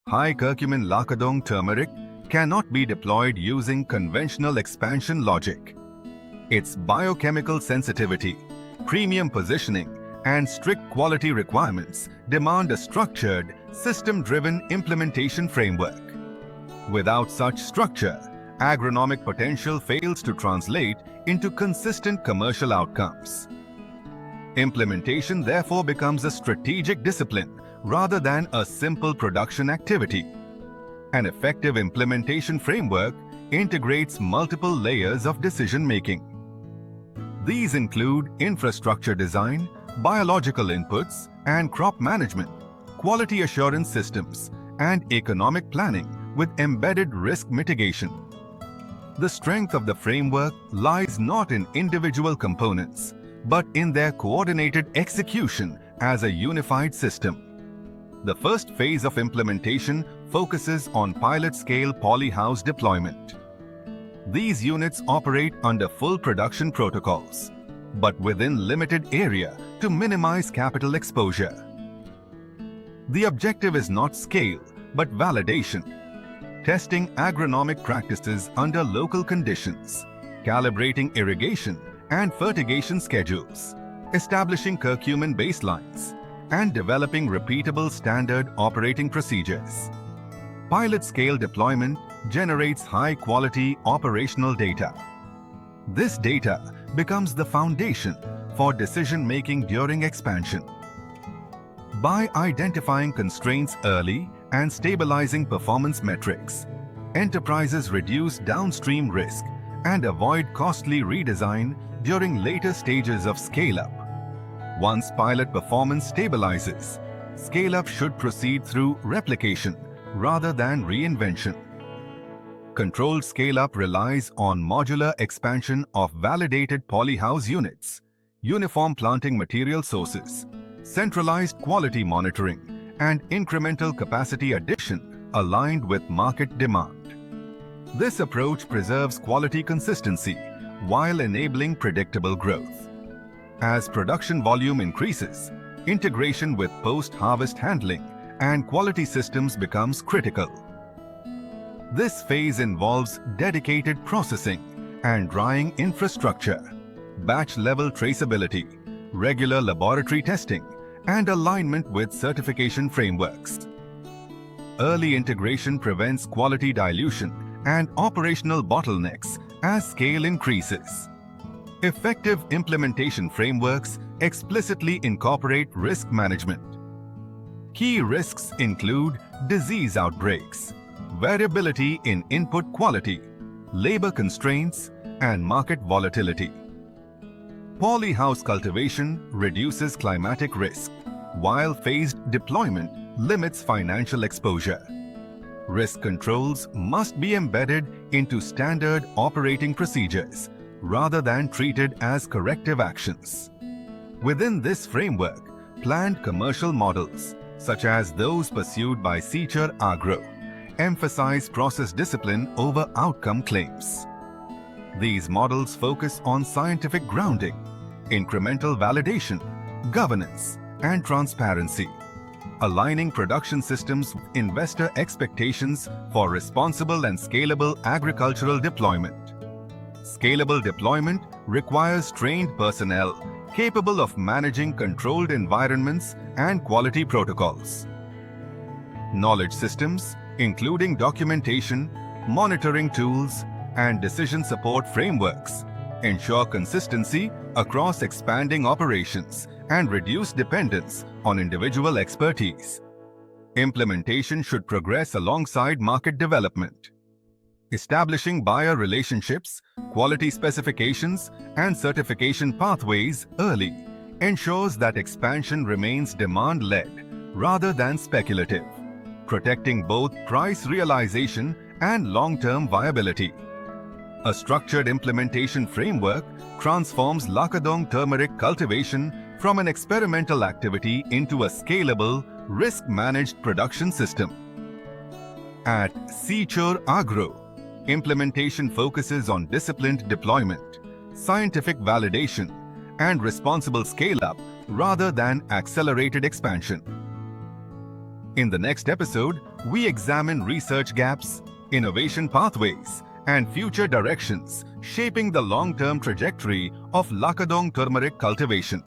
high-curcumin Lakadong turmeric cannot be deployed using conventional expansion logic. Its biochemical sensitivity, premium positioning, and strict quality requirements demand a structured, system-driven implementation framework. Without such structure, agronomic potential fails to translate into consistent commercial outcomes. Implementation therefore becomes a strategic discipline rather than a simple production activity. An effective implementation framework integrates multiple layers of decision-making. These include infrastructure design, biological inputs and crop management, quality assurance systems, and economic planning with embedded risk mitigation. The strength of the framework lies not in individual components, but in their coordinated execution as a unified system. The first phase of implementation focuses on pilot-scale polyhouse deployment. These units operate under full production protocols, but within limited area to minimize capital exposure. The objective is not scale, but validation. Testing agronomic practices under local conditions, calibrating irrigation and fertigation schedules, establishing curcumin baselines, and developing repeatable standard operating procedures. Pilot-scale deployment generates high-quality operational data. This data becomes the foundation for decision-making during expansion. By identifying constraints early and stabilizing performance metrics, enterprises reduce downstream risk and avoid costly redesign during later stages of scale-up. Once pilot performance stabilizes, scale-up should proceed through replication rather than reinvention. Controlled scale-up relies on modular expansion of validated polyhouse units, uniform planting material sources, centralized quality monitoring, and incremental capacity addition aligned with market demand. This approach preserves quality consistency while enabling predictable growth. As production volume increases, integration with post-harvest handling and quality systems becomes critical. This phase involves dedicated processing and drying infrastructure, batch-level traceability, regular laboratory testing, and alignment with certification frameworks. Early integration prevents quality dilution and operational bottlenecks as scale increases. Effective implementation frameworks explicitly incorporate risk management. Key risks include disease outbreaks, variability in input quality, labor constraints, and market volatility. Polyhouse cultivation reduces climatic risk, while phased deployment limits financial exposure. Risk controls must be embedded into standard operating procedures rather than treated as corrective actions. Within this framework, planned commercial models, such as those pursued by Seechur Agro, emphasize process discipline over outcome claims. These models focus on scientific grounding, incremental validation, governance, and transparency, aligning production systems with investor expectations for responsible and scalable agricultural deployment. Scalable deployment requires trained personnel capable of managing controlled environments and quality protocols. Knowledge systems, including documentation, monitoring tools, and decision support frameworks, ensure consistency across expanding operations and reduce dependence on individual expertise. Implementation should progress alongside market development. Establishing buyer relationships, quality specifications, and certification pathways early ensures that expansion remains demand-led rather than speculative, protecting both price realization and long-term viability. A structured implementation framework transforms Lakadong turmeric cultivation from an experimental activity into a scalable, risk-managed production system. At Seechur Agro, implementation focuses on disciplined deployment, scientific validation, and responsible scale-up rather than accelerated expansion. In the next episode, we examine research gaps, innovation pathways, and future directions shaping the long-term trajectory of Lakadong turmeric cultivation.